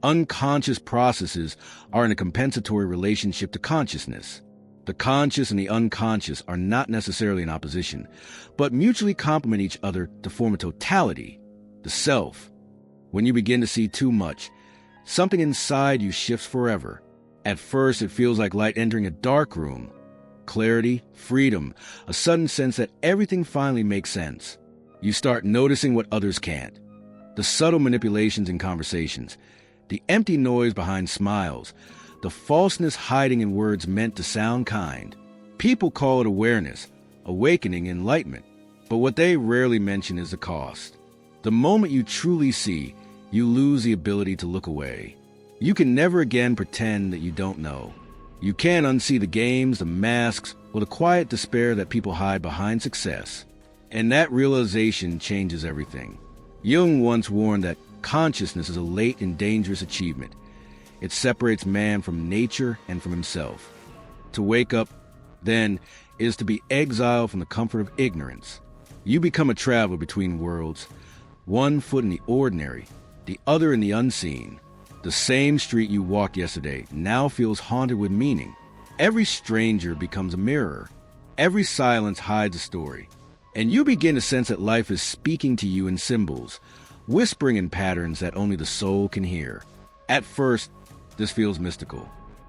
Unconscious processes are in a compensatory relationship to consciousness. The conscious and the unconscious are not necessarily in opposition, but mutually complement each other to form a totality, the self. When you begin to see too much, something inside you shifts forever. At first, it feels like light entering a dark room. Clarity, freedom, a sudden sense that everything finally makes sense. You start noticing what others can't. The subtle manipulations in conversations, the empty noise behind smiles, the falseness hiding in words meant to sound kind. People call it awareness, awakening, enlightenment. But what they rarely mention is the cost. The moment you truly see, you lose the ability to look away. You can never again pretend that you don't know. You can't unsee the games, the masks, or the quiet despair that people hide behind success. And that realization changes everything. Jung once warned that consciousness is a late and dangerous achievement. It separates man from nature and from himself. To wake up, then, is to be exiled from the comfort of ignorance. You become a traveler between worlds, one foot in the ordinary, the other in the unseen. The same street you walked yesterday now feels haunted with meaning. Every stranger becomes a mirror. Every silence hides a story. And you begin to sense that life is speaking to you in symbols, whispering in patterns that only the soul can hear. At first, this feels mystical.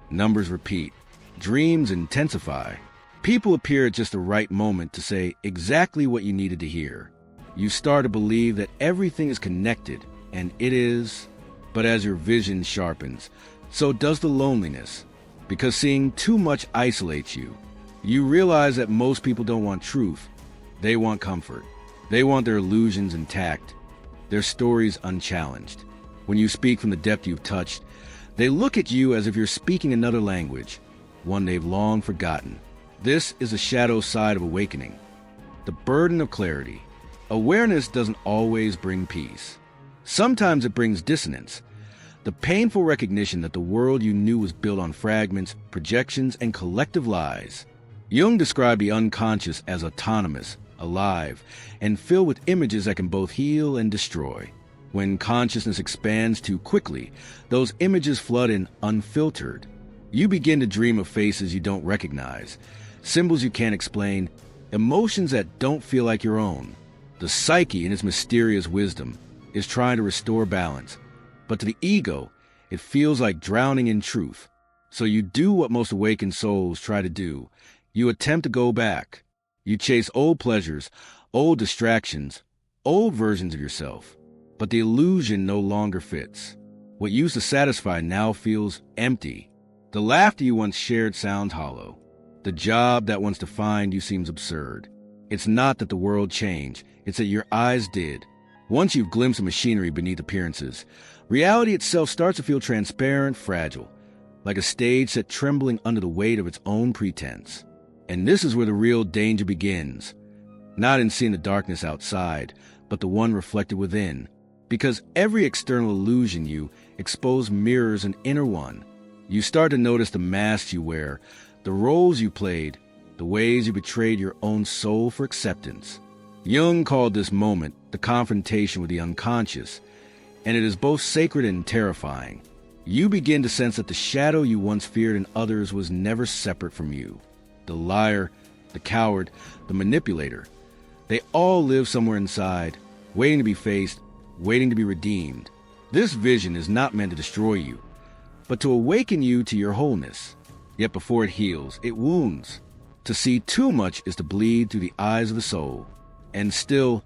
Numbers repeat. Dreams intensify. People appear at just the right moment to say exactly what you needed to hear. You start to believe that everything is connected, and it is. But as your vision sharpens, so does the loneliness. Because seeing too much isolates you. You realize that most people don't want truth. They want comfort. They want their illusions intact, their stories unchallenged. When you speak from the depth you've touched, they look at you as if you're speaking another language, one they've long forgotten. This is the shadow side of awakening, the burden of clarity. Awareness doesn't always bring peace. Sometimes it brings dissonance, the painful recognition that the world you knew was built on fragments, projections, and collective lies. Jung described the unconscious as autonomous, alive, and filled with images that can both heal and destroy. When consciousness expands too quickly, those images flood in unfiltered. You begin to dream of faces you don't recognize, symbols you can't explain, emotions that don't feel like your own. The psyche, in its mysterious wisdom, is trying to restore balance, but to the ego, it feels like drowning in truth. So you do what most awakened souls try to do. You attempt to go back. You chase old pleasures, old distractions, old versions of yourself. But the illusion no longer fits. What used to satisfy now feels empty. The laughter you once shared sounds hollow. The job that once defined you seems absurd. It's not that the world changed, it's that your eyes did. Once you've glimpsed the machinery beneath appearances, reality itself starts to feel transparent, fragile, like a stage set trembling under the weight of its own pretense. And this is where the real danger begins. Not in seeing the darkness outside, but the one reflected within. Because every external illusion you expose mirrors an inner one. You start to notice the masks you wear, the roles you played, the ways you betrayed your own soul for acceptance. Jung called this moment the confrontation with the unconscious, and it is both sacred and terrifying. You begin to sense that the shadow you once feared in others was never separate from you. The liar, the coward, the manipulator, they all live somewhere inside, waiting to be faced, waiting to be redeemed. This vision is not meant to destroy you, but to awaken you to your wholeness. Yet before it heals, it wounds. To see too much is to bleed through the eyes of the soul. And still,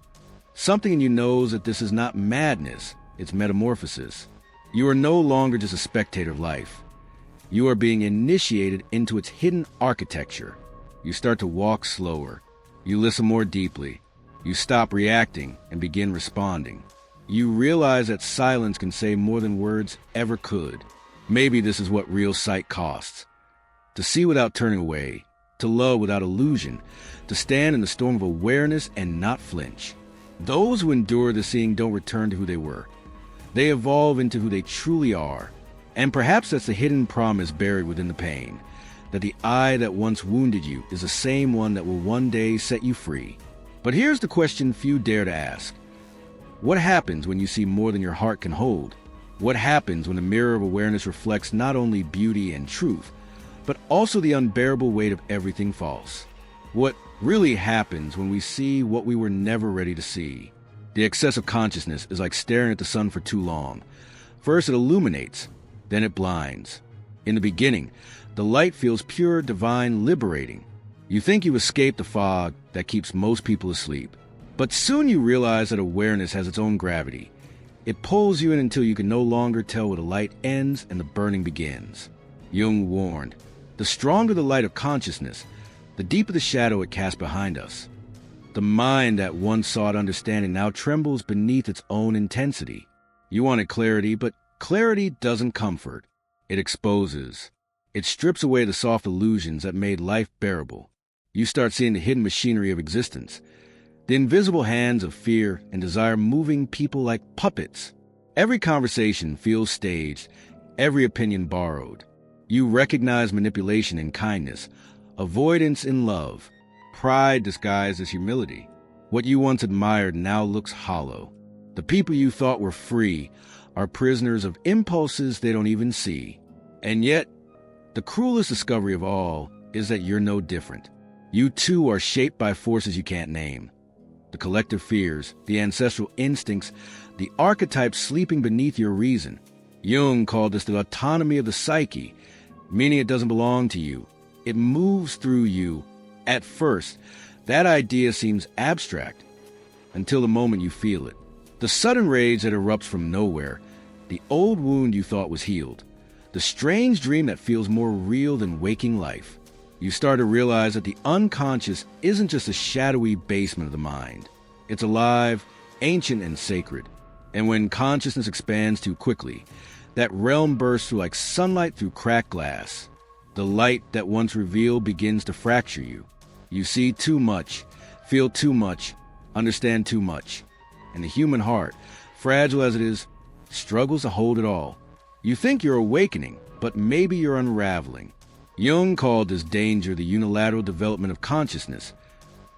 something in you knows that this is not madness, it's metamorphosis. You are no longer just a spectator of life. You are being initiated into its hidden architecture. You start to walk slower. You listen more deeply. You stop reacting and begin responding. You realize that silence can say more than words ever could. Maybe this is what real sight costs. To see without turning away, to love without illusion, to stand in the storm of awareness and not flinch. Those who endure the seeing don't return to who they were. They evolve into who they truly are. And perhaps that's the hidden promise buried within the pain, that the eye that once wounded you is the same one that will one day set you free. But here's the question few dare to ask. What happens when you see more than your heart can hold? What happens when the mirror of awareness reflects not only beauty and truth, but also the unbearable weight of everything false? What really happens when we see what we were never ready to see? The excess of consciousness is like staring at the sun for too long. First it illuminates, then it blinds. In the beginning, the light feels pure, divine, liberating. You think you escaped the fog that keeps most people asleep. But soon you realize that awareness has its own gravity. It pulls you in until you can no longer tell where the light ends and the burning begins. Jung warned, the stronger the light of consciousness, the deeper the shadow it casts behind us. The mind that once sought understanding now trembles beneath its own intensity. You wanted clarity, but clarity doesn't comfort. It exposes. It strips away the soft illusions that made life bearable. You start seeing the hidden machinery of existence, the invisible hands of fear and desire moving people like puppets. Every conversation feels staged, every opinion borrowed. You recognize manipulation in kindness, avoidance in love, pride disguised as humility. What you once admired now looks hollow. The people you thought were free are prisoners of impulses they don't even see. And yet, the cruelest discovery of all is that you're no different. You too are shaped by forces you can't name. The collective fears, the ancestral instincts, the archetypes sleeping beneath your reason. Jung called this the autonomy of the psyche, meaning it doesn't belong to you. It moves through you. At first, that idea seems abstract, until the moment you feel it. The sudden rage that erupts from nowhere, the old wound you thought was healed, the strange dream that feels more real than waking life. You start to realize that the unconscious isn't just a shadowy basement of the mind. It's alive, ancient, and sacred. And when consciousness expands too quickly, that realm bursts through like sunlight through cracked glass. The light that once revealed begins to fracture you. You see too much, feel too much, understand too much. And the human heart, fragile as it is, struggles to hold it all. You think you're awakening, but maybe you're unraveling. Jung called this danger the unilateral development of consciousness.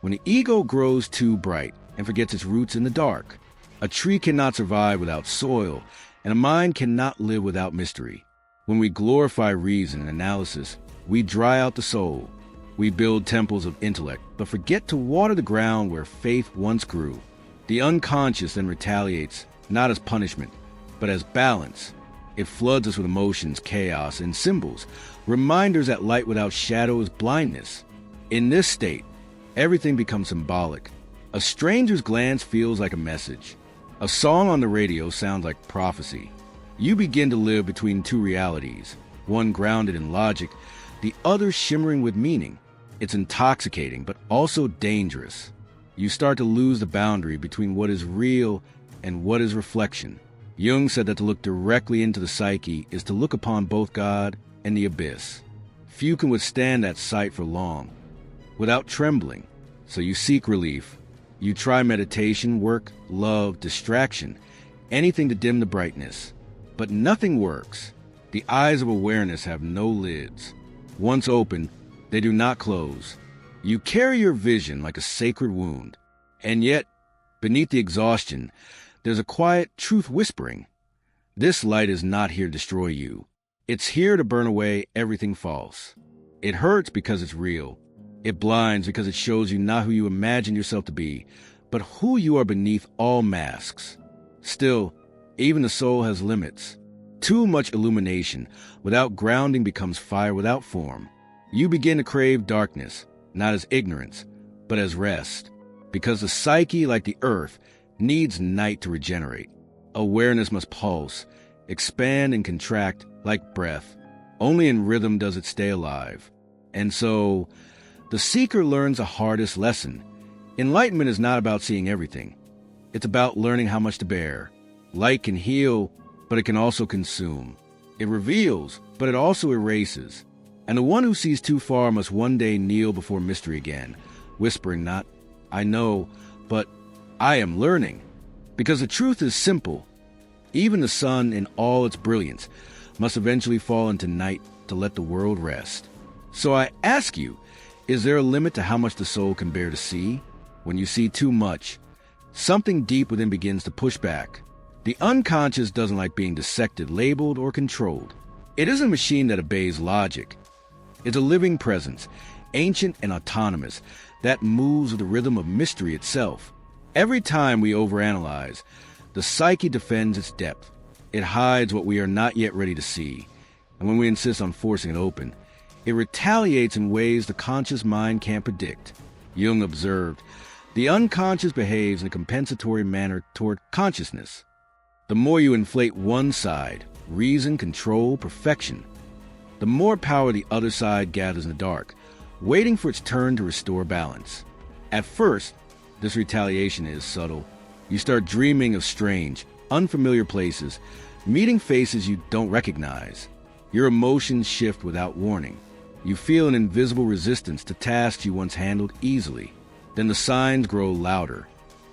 When the ego grows too bright and forgets its roots in the dark, a tree cannot survive without soil, and a mind cannot live without mystery. When we glorify reason and analysis, we dry out the soul. We build temples of intellect, but forget to water the ground where faith once grew. The unconscious then retaliates, not as punishment, but as balance. It floods us with emotions, chaos, and symbols, reminders that light without shadow is blindness. In this state, everything becomes symbolic. A stranger's glance feels like a message. A song on the radio sounds like prophecy. You begin to live between two realities, one grounded in logic, the other shimmering with meaning. It's intoxicating, but also dangerous. You start to lose the boundary between what is real and what is reflection. Jung said that to look directly into the psyche is to look upon both God and the abyss. Few can withstand that sight for long, without trembling. So you seek relief. You try meditation, work, love, distraction, anything to dim the brightness. But nothing works. The eyes of awareness have no lids. Once open, they do not close. You carry your vision like a sacred wound. And yet, beneath the exhaustion, there's a quiet truth whispering. This light is not here to destroy you. It's here to burn away everything false. It hurts because it's real. It blinds because it shows you not who you imagine yourself to be, but who you are beneath all masks. Still, even the soul has limits. Too much illumination without grounding becomes fire without form. You begin to crave darkness, not as ignorance, but as rest. Because the psyche, like the earth, needs night to regenerate. Awareness must pulse, expand and contract like breath. Only in rhythm does it stay alive. And so, the seeker learns the hardest lesson. Enlightenment is not about seeing everything. It's about learning how much to bear. Light can heal, but it can also consume. It reveals, but it also erases. And the one who sees too far must one day kneel before mystery again, whispering not, "I know," but "I am learning." Because the truth is simple. Even the sun in all its brilliance must eventually fall into night to let the world rest. So I ask you, is there a limit to how much the soul can bear to see? When you see too much, something deep within begins to push back. The unconscious doesn't like being dissected, labeled, or controlled. It isn't a machine that obeys logic. It's a living presence, ancient and autonomous, that moves with the rhythm of mystery itself. Every time we overanalyze, the psyche defends its depth. It hides what we are not yet ready to see. And when we insist on forcing it open, it retaliates in ways the conscious mind can't predict. Jung observed, the unconscious behaves in a compensatory manner toward consciousness. The more you inflate one side, reason, control, perfection, the more power the other side gathers in the dark, waiting for its turn to restore balance. At first, this retaliation is subtle. You start dreaming of strange, unfamiliar places, meeting faces you don't recognize. Your emotions shift without warning. You feel an invisible resistance to tasks you once handled easily. Then the signs grow louder.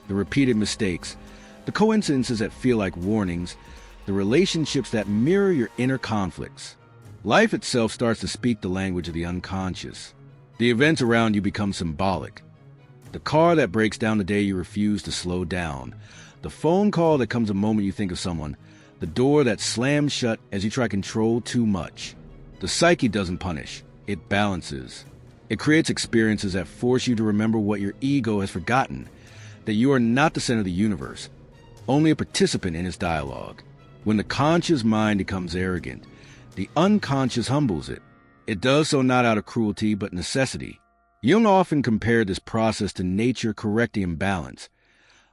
The repeated mistakes, the coincidences that feel like warnings, the relationships that mirror your inner conflicts. Life itself starts to speak the language of the unconscious. The events around you become symbolic. The car that breaks down the day you refuse to slow down. The phone call that comes the moment you think of someone. The door that slams shut as you try to control too much. The psyche doesn't punish. It balances. It creates experiences that force you to remember what your ego has forgotten, that you are not the center of the universe, only a participant in its dialogue. When the conscious mind becomes arrogant, the unconscious humbles it. It does so not out of cruelty, but necessity. Jung often compared this process to nature correcting imbalance,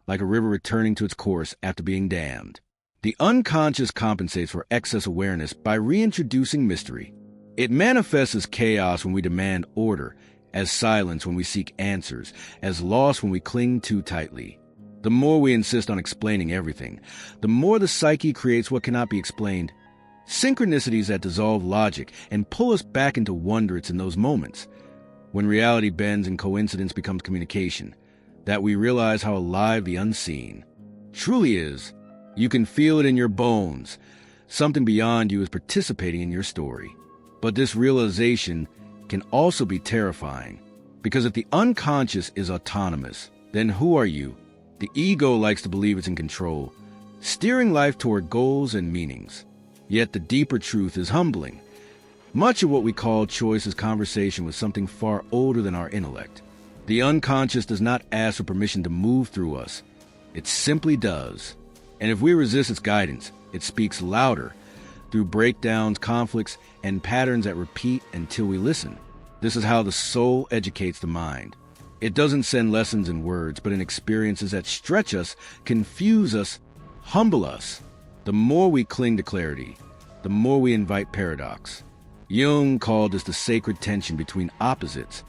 like a river returning to its course after being dammed. The unconscious compensates for excess awareness by reintroducing mystery. It manifests as chaos when we demand order, as silence when we seek answers, as loss when we cling too tightly. The more we insist on explaining everything, the more the psyche creates what cannot be explained. Synchronicities that dissolve logic and pull us back into wonder. It's in those moments, when reality bends and coincidence becomes communication, that we realize how alive the unseen truly is. You can feel it in your bones. Something beyond you is participating in your story. But this realization can also be terrifying, because if the unconscious is autonomous, then who are you? The ego likes to believe it's in control, steering life toward goals and meanings. Yet the deeper truth is humbling. Much of what we call choice is conversation with something far older than our intellect. The unconscious does not ask for permission to move through us. It simply does. And if we resist its guidance, it speaks louder, through breakdowns, conflicts, and patterns that repeat until we listen. This is how the soul educates the mind. It doesn't send lessons in words, but in experiences that stretch us, confuse us, humble us. The more we cling to clarity, the more we invite paradox. Jung called this the sacred tension between opposites,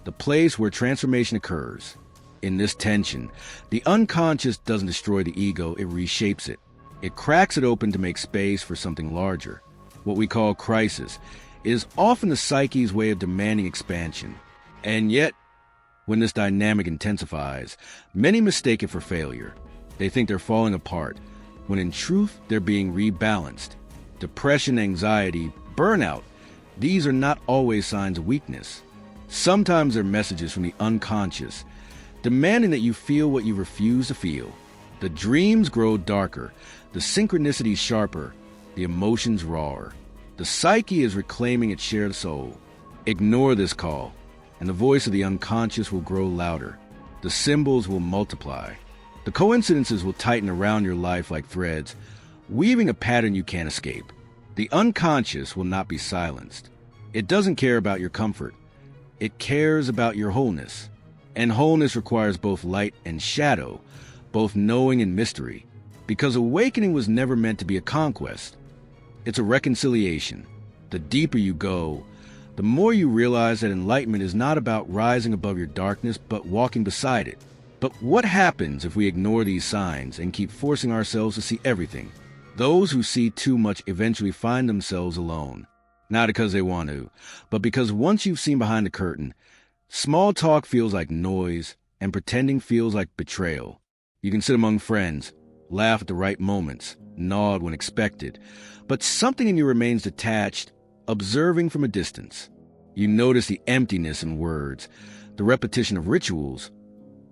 the place where transformation occurs. In this tension, the unconscious doesn't destroy the ego, it reshapes it. It cracks it open to make space for something larger. What we call crisis is often the psyche's way of demanding expansion. And yet, when this dynamic intensifies, many mistake it for failure. They think they're falling apart, when in truth, they're being rebalanced. Depression, anxiety, burnout, these are not always signs of weakness. Sometimes they're messages from the unconscious, demanding that you feel what you refuse to feel. The dreams grow darker, the synchronicities sharper, the emotions rawer. The psyche is reclaiming its shared soul. Ignore this call, and the voice of the unconscious will grow louder. The symbols will multiply. The coincidences will tighten around your life like threads, weaving a pattern you can't escape. The unconscious will not be silenced. It doesn't care about your comfort. It cares about your wholeness. And wholeness requires both light and shadow, both knowing and mystery, because awakening was never meant to be a conquest. It's a reconciliation. The deeper you go, the more you realize that enlightenment is not about rising above your darkness, but walking beside it. But what happens if we ignore these signs and keep forcing ourselves to see everything? Those who see too much eventually find themselves alone, not because they want to, but because once you've seen behind the curtain, small talk feels like noise, and pretending feels like betrayal. You can sit among friends, laugh at the right moments, nod when expected, but something in you remains detached, observing from a distance. You notice the emptiness in words, the repetition of rituals,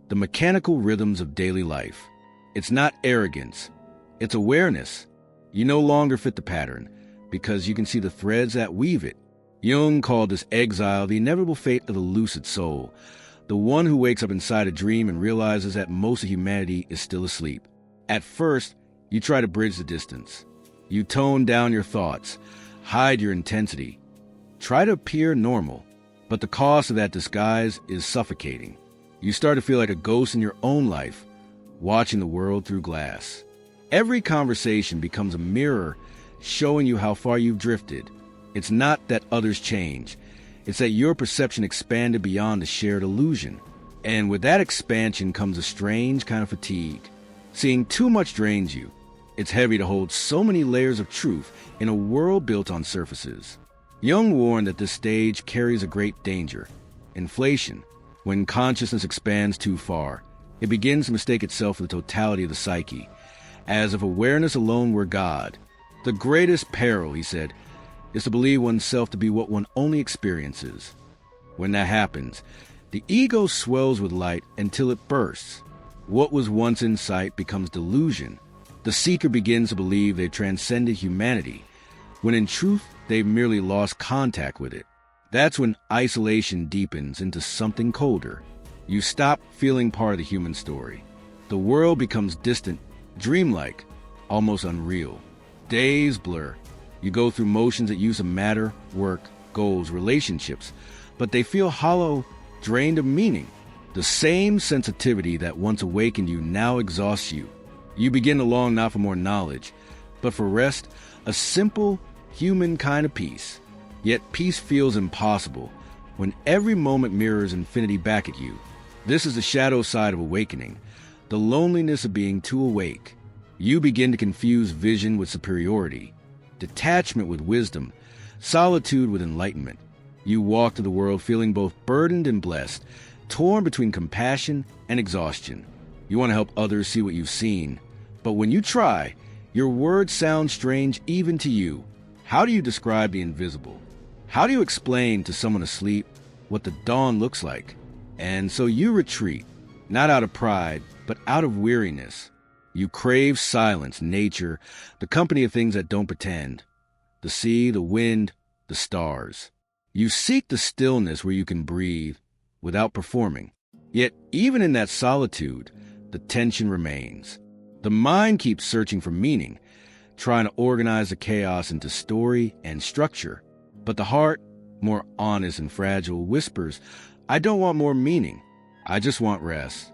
the mechanical rhythms of daily life. It's not arrogance. It's awareness. You no longer fit the pattern because you can see the threads that weave it. Jung called this exile the inevitable fate of the lucid soul, the one who wakes up inside a dream and realizes that most of humanity is still asleep. At first, you try to bridge the distance. You tone down your thoughts, hide your intensity, try to appear normal. But the cost of that disguise is suffocating. You start to feel like a ghost in your own life, watching the world through glass. Every conversation becomes a mirror showing you how far you've drifted. It's not that others change. It's that your perception expanded beyond the shared illusion. And with that expansion comes a strange kind of fatigue. Seeing too much drains you. It's heavy to hold so many layers of truth in a world built on surfaces. Jung warned that this stage carries a great danger. Inflation. When consciousness expands too far, it begins to mistake itself for the totality of the psyche, as if awareness alone were God. The greatest peril, he said, is to believe oneself to be what one only experiences. When that happens, the ego swells with light until it bursts. What was once insight becomes delusion. The seeker begins to believe they've transcended humanity, when in truth they've merely lost contact with it. That's when isolation deepens into something colder. You stop feeling part of the human story. The world becomes distant, dreamlike, almost unreal. Days blur. You go through motions that use of matter, work, goals, relationships, but they feel hollow, drained of meaning. The same sensitivity that once awakened you now exhausts you. You begin to long not for more knowledge, but for rest, a simple, human kind of peace. Yet peace feels impossible when every moment mirrors infinity back at you. This is the shadow side of awakening, the loneliness of being too awake. You begin to confuse vision with superiority, detachment with wisdom, solitude with enlightenment. You walk through the world feeling both burdened and blessed, torn between compassion and exhaustion. You want to help others see what you've seen, but when you try, your words sound strange even to you. How do you describe the invisible? How do you explain to someone asleep what the dawn looks like? And so you retreat, not out of pride, but out of weariness. You crave silence, nature, the company of things that don't pretend. The sea, the wind, the stars. You seek the stillness where you can breathe without performing. Yet even in that solitude, the tension remains. The mind keeps searching for meaning, trying to organize the chaos into story and structure. But the heart, more honest and fragile, whispers, I don't want more meaning. I just want rest.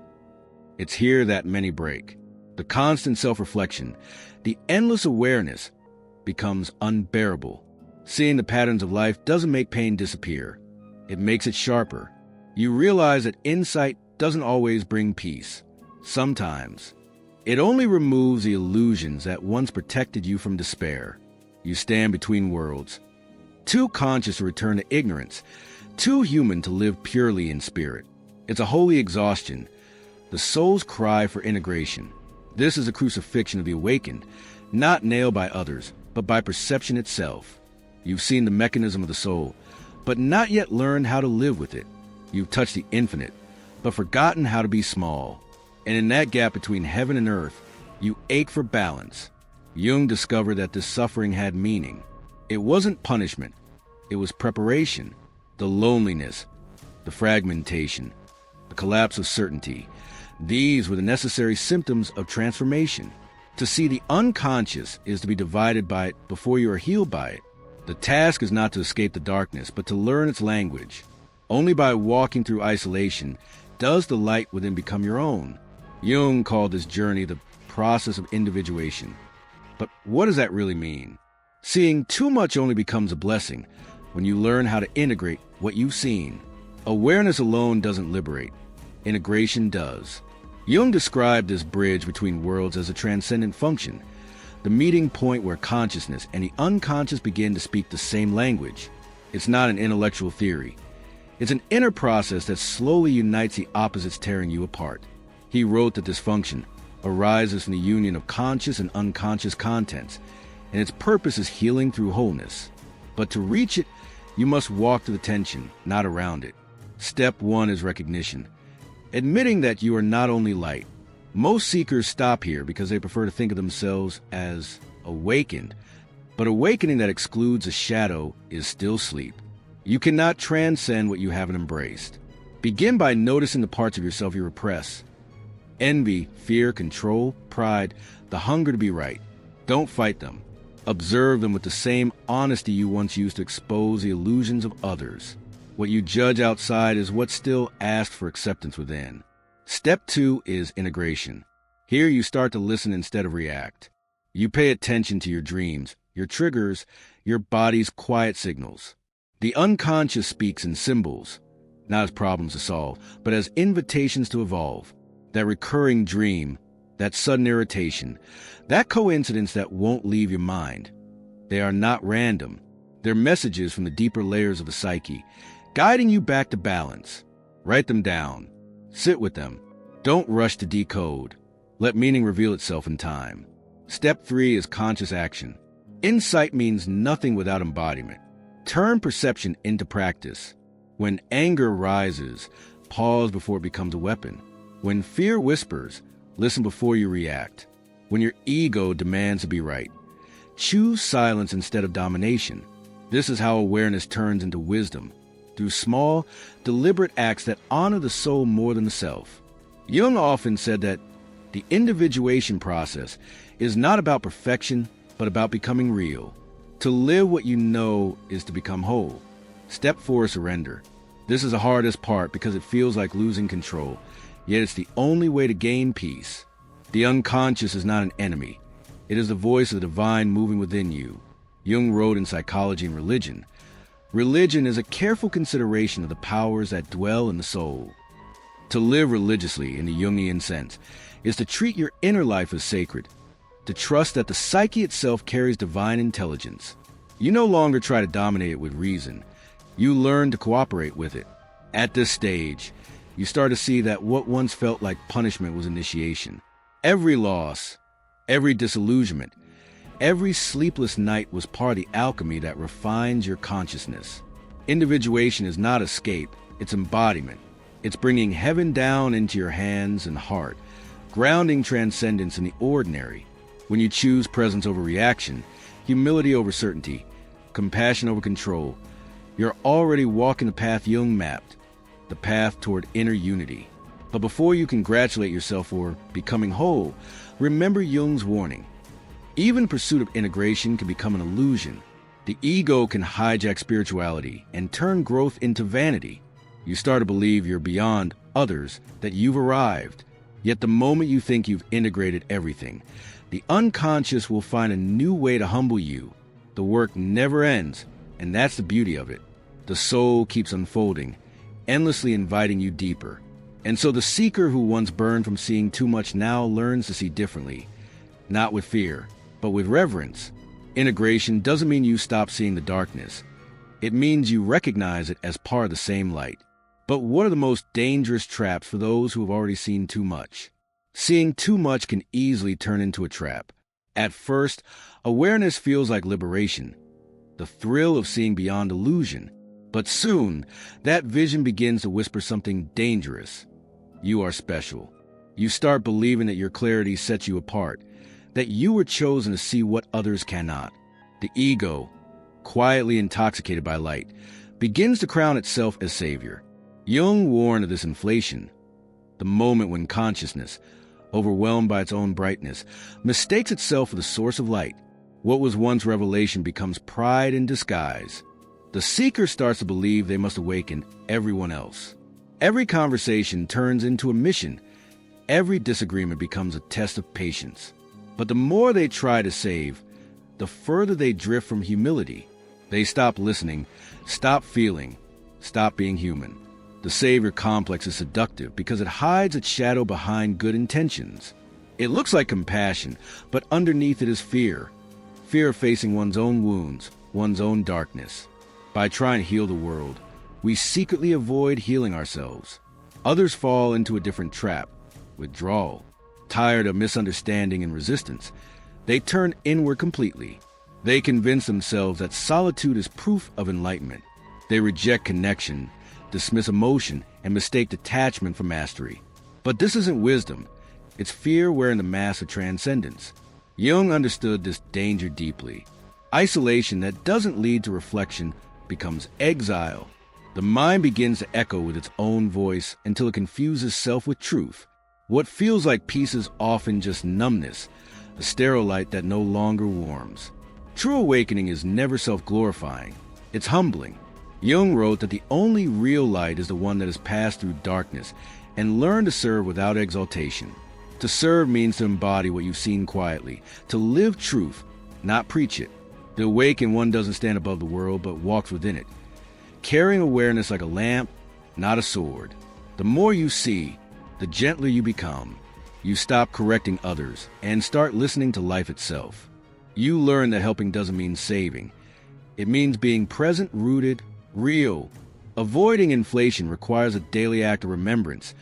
It's here that many break. The constant self-reflection, the endless awareness becomes unbearable. Seeing the patterns of life doesn't make pain disappear. It makes it sharper. You realize that insight doesn't always bring peace. Sometimes. It only removes the illusions that once protected you from despair. You stand between worlds, too conscious to return to ignorance, too human to live purely in spirit. It's a holy exhaustion, the soul's cry for integration. This is a crucifixion of the awakened, not nailed by others, but by perception itself. You've seen the mechanism of the soul, but not yet learned how to live with it. You've touched the infinite, but forgotten how to be small. And in that gap between heaven and earth, you ache for balance. Jung discovered that this suffering had meaning. It wasn't punishment. It was preparation. The loneliness, the fragmentation, the collapse of certainty. These were the necessary symptoms of transformation. To see the unconscious is to be divided by it before you are healed by it. The task is not to escape the darkness, but to learn its language. Only by walking through isolation does the light within become your own. Jung called this journey the process of individuation. But what does that really mean? Seeing too much only becomes a blessing when you learn how to integrate what you've seen. Awareness alone doesn't liberate. Integration does. Jung described this bridge between worlds as a transcendent function, the meeting point where consciousness and the unconscious begin to speak the same language. It's not an intellectual theory. It's an inner process that slowly unites the opposites tearing you apart. He wrote that this function arises from the union of conscious and unconscious contents, and its purpose is healing through wholeness. But to reach it, you must walk through the tension, not around it. Step one is recognition, admitting that you are not only light, Most seekers stop here because they prefer to think of themselves as awakened. But awakening that excludes a shadow is still sleep. You cannot transcend what you haven't embraced. Begin by noticing the parts of yourself you repress. Envy, fear, control, pride, the hunger to be right. Don't fight them. Observe them with the same honesty you once used to expose the illusions of others. What you judge outside is what still asks for acceptance within. Step 2 is integration. Here you start to listen instead of react. You pay attention to your dreams, your triggers, your body's quiet signals. The unconscious speaks in symbols, not as problems to solve, but as invitations to evolve. That recurring dream, that sudden irritation, that coincidence that won't leave your mind. They are not random. They're messages from the deeper layers of the psyche, guiding you back to balance. Write them down. Sit with them. Don't rush to decode. Let meaning reveal itself in time. Step 3 is conscious action. Insight means nothing without embodiment. Turn perception into practice. When anger rises, pause before it becomes a weapon. When fear whispers, listen before you react. When your ego demands to be right, choose silence instead of domination. This is how awareness turns into wisdom, through small, deliberate acts that honor the soul more than the self. Jung often said that the individuation process is not about perfection, but about becoming real. To live what you know is to become whole. Step 4 is surrender. This is the hardest part because it feels like losing control, yet it's the only way to gain peace. The unconscious is not an enemy. It is the voice of the divine moving within you. Jung wrote in Psychology and Religion, religion is a careful consideration of the powers that dwell in the soul. To live religiously in the Jungian sense is to treat your inner life as sacred, to trust that the psyche itself carries divine intelligence. You no longer try to dominate it with reason. You learn to cooperate with it. At this stage, you start to see that what once felt like punishment was initiation. Every loss, every disillusionment, every sleepless night was part of the alchemy that refines your consciousness. Individuation is not escape, it's embodiment. It's bringing heaven down into your hands and heart, grounding transcendence in the ordinary. When you choose presence over reaction, humility over certainty, compassion over control, you're already walking the path Jung mapped, the path toward inner unity. But before you congratulate yourself for becoming whole, remember Jung's warning. Even pursuit of integration can become an illusion. The ego can hijack spirituality and turn growth into vanity. You start to believe you're beyond others, that you've arrived. Yet the moment you think you've integrated everything, the unconscious will find a new way to humble you. The work never ends, and that's the beauty of it. The soul keeps unfolding, endlessly inviting you deeper. And so the seeker who once burned from seeing too much now learns to see differently, not with fear, but with reverence. Integration doesn't mean you stop seeing the darkness. It means you recognize it as part of the same light. But what are the most dangerous traps for those who have already seen too much? Seeing too much can easily turn into a trap. At first, awareness feels like liberation, the thrill of seeing beyond illusion. But soon, that vision begins to whisper something dangerous. You are special. You start believing that your clarity sets you apart, that you were chosen to see what others cannot. The ego, quietly intoxicated by light, begins to crown itself as savior. Jung warned of this inflation, the moment when consciousness, overwhelmed by its own brightness, mistakes itself for the source of light. What was once revelation becomes pride in disguise. The seeker starts to believe they must awaken everyone else. Every conversation turns into a mission. Every disagreement becomes a test of patience. But the more they try to save, the further they drift from humility. They stop listening, stop feeling, stop being human. The savior complex is seductive because it hides its shadow behind good intentions. It looks like compassion, but underneath it is fear. Fear of facing one's own wounds, one's own darkness. By trying to heal the world, we secretly avoid healing ourselves. Others fall into a different trap, withdrawal. Tired of misunderstanding and resistance, they turn inward completely. They convince themselves that solitude is proof of enlightenment. They reject connection, dismiss emotion, and mistake detachment for mastery. But this isn't wisdom. It's fear wearing the mask of transcendence. Jung understood this danger deeply. Isolation that doesn't lead to reflection becomes exile. The mind begins to echo with its own voice until it confuses self with truth. What feels like peace is often just numbness, a sterile light that no longer warms. True awakening is never self-glorifying. It's humbling. Jung wrote that the only real light is the one that has passed through darkness and learned to serve without exaltation. To serve means to embody what you've seen quietly, to live truth, not preach it. The awakened one doesn't stand above the world, but walks within it, carrying awareness like a lamp, not a sword. The more you see, the gentler you become. You stop correcting others and start listening to life itself. You learn that helping doesn't mean saving. It means being present, rooted, real. Avoiding inflation requires a daily act of remembrance.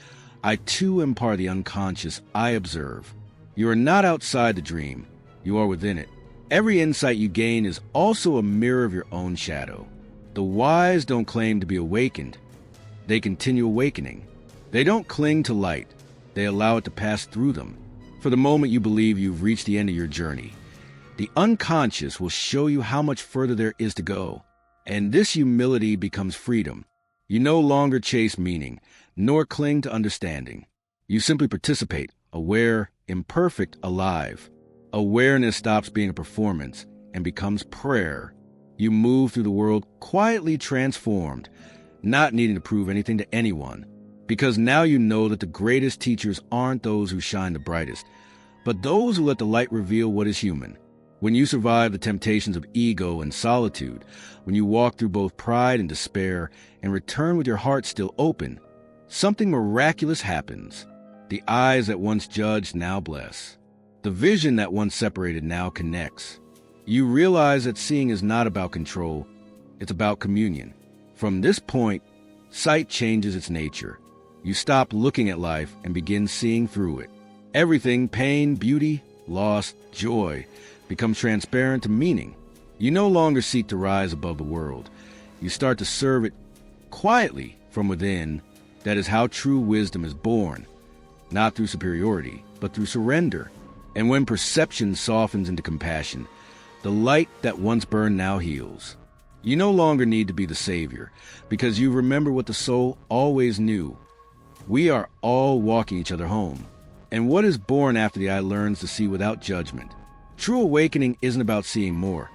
I too am part of the unconscious I observe. You are not outside the dream. You are within it. Every insight you gain is also a mirror of your own shadow. The wise don't claim to be awakened. They continue awakening. They don't cling to light. They allow it to pass through them. For the moment you believe you've reached the end of your journey, the unconscious will show you how much further there is to go. And this humility becomes freedom. You no longer chase meaning, nor cling to understanding. You simply participate, aware, imperfect, alive. Awareness stops being a performance and becomes prayer. You move through the world quietly transformed, not needing to prove anything to anyone. Because now you know that the greatest teachers aren't those who shine the brightest, but those who let the light reveal what is human. When you survive the temptations of ego and solitude, when you walk through both pride and despair and return with your heart still open, something miraculous happens. The eyes that once judged now bless. The vision that once separated now connects. You realize that seeing is not about control, it's about communion. From this point, sight changes its nature. You stop looking at life and begin seeing through it. Everything, pain, beauty, loss, joy, becomes transparent to meaning. You no longer seek to rise above the world. You start to serve it quietly from within. That is how true wisdom is born, not through superiority, but through surrender. And when perception softens into compassion, the light that once burned now heals. You no longer need to be the savior, because you remember what the soul always knew. We are all walking each other home. And what is born after the eye learns to see without judgment. True awakening isn't about seeing more.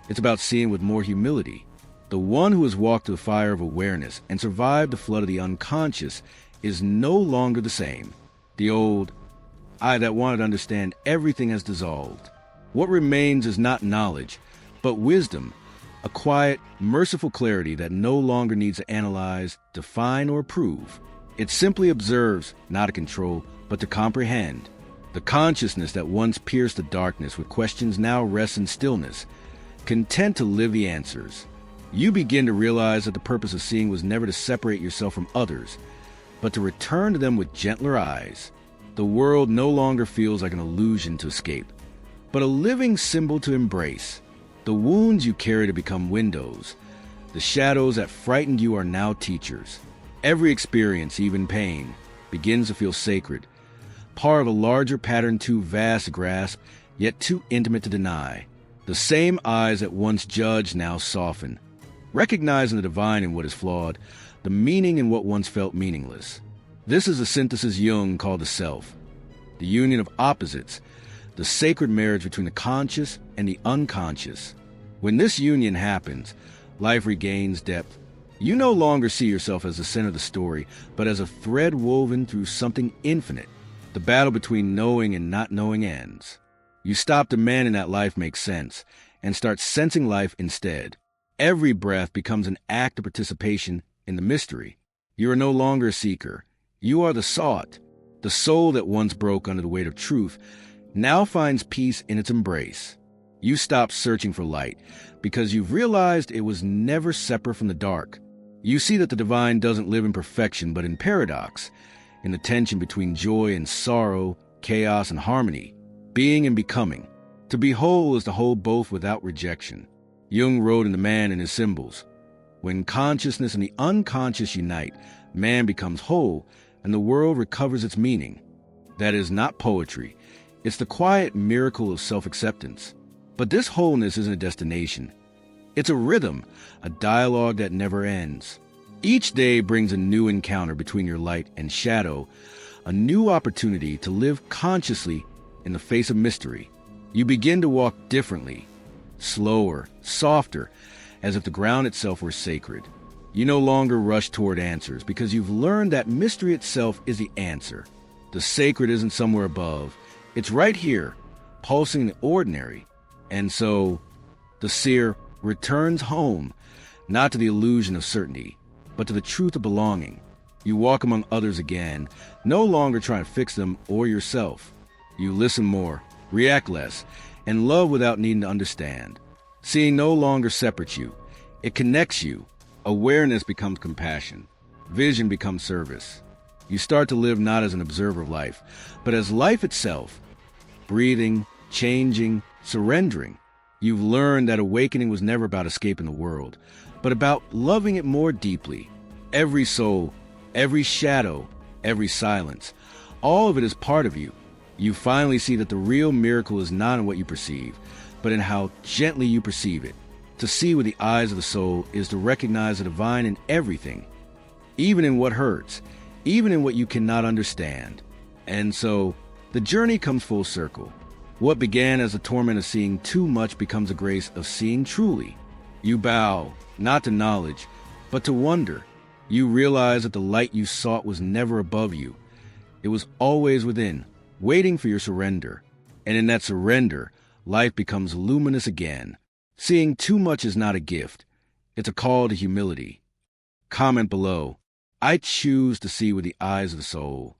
It's about seeing with more humility. The one who has walked through the fire of awareness and survived the flood of the unconscious is no longer the same. The old I that wanted to understand everything has dissolved. What remains is not knowledge, but wisdom, a quiet, merciful clarity that no longer needs to analyze, define, or prove. It simply observes, not to control, but to comprehend. The consciousness that once pierced the darkness with questions now rests in stillness, content to live the answers. You begin to realize that the purpose of seeing was never to separate yourself from others, but to return to them with gentler eyes. The world no longer feels like an illusion to escape, but a living symbol to embrace. The wounds you carry to become windows. The shadows that frightened you are now teachers. Every experience, even pain, begins to feel sacred, part of a larger pattern too vast to grasp, yet too intimate to deny. The same eyes that once judged now soften, recognizing the divine in what is flawed, the meaning in what once felt meaningless. This is the synthesis Jung called the self, the union of opposites, the sacred marriage between the conscious and the unconscious. When this union happens, life regains depth. You no longer see yourself as the center of the story, but as a thread woven through something infinite. The battle between knowing and not knowing ends. You stop demanding that life makes sense and start sensing life instead. Every breath becomes an act of participation in the mystery. You are no longer a seeker. You are the sought. The soul that once broke under the weight of truth now finds peace in its embrace. You stop searching for light because you've realized it was never separate from the dark. You see that the divine doesn't live in perfection but in paradox, in the tension between joy and sorrow, chaos and harmony, being and becoming. To be whole is to hold both without rejection. Jung wrote in The Man and His Symbols, when consciousness and the unconscious unite, man becomes whole and the world recovers its meaning. That is not poetry. It's the quiet miracle of self-acceptance. But this wholeness isn't a destination. It's a rhythm, a dialogue that never ends. Each day brings a new encounter between your light and shadow, a new opportunity to live consciously in the face of mystery. You begin to walk differently, slower, softer, as if the ground itself were sacred. You no longer rush toward answers because you've learned that mystery itself is the answer. The sacred isn't somewhere above. It's right here, pulsing in the ordinary. And so, the seer returns home, not to the illusion of certainty, but to the truth of belonging. You walk among others again, no longer trying to fix them or yourself. You listen more, react less, and love without needing to understand. Seeing no longer separates you. It connects you. Awareness becomes compassion. Vision becomes service. You start to live not as an observer of life, but as life itself. Breathing, changing, surrendering. You've learned that awakening was never about escaping the world, but about loving it more deeply. Every soul, every shadow, every silence, all of it is part of you. You finally see that the real miracle is not in what you perceive, but in how gently you perceive it. To see with the eyes of the soul is to recognize the divine in everything, even in what hurts, even in what you cannot understand. And so, the journey comes full circle. What began as a torment of seeing too much becomes a grace of seeing truly. You bow, not to knowledge, but to wonder. You realize that the light you sought was never above you. It was always within, waiting for your surrender. And in that surrender, life becomes luminous again. Seeing too much is not a gift. It's a call to humility. Comment below. I choose to see with the eyes of the soul.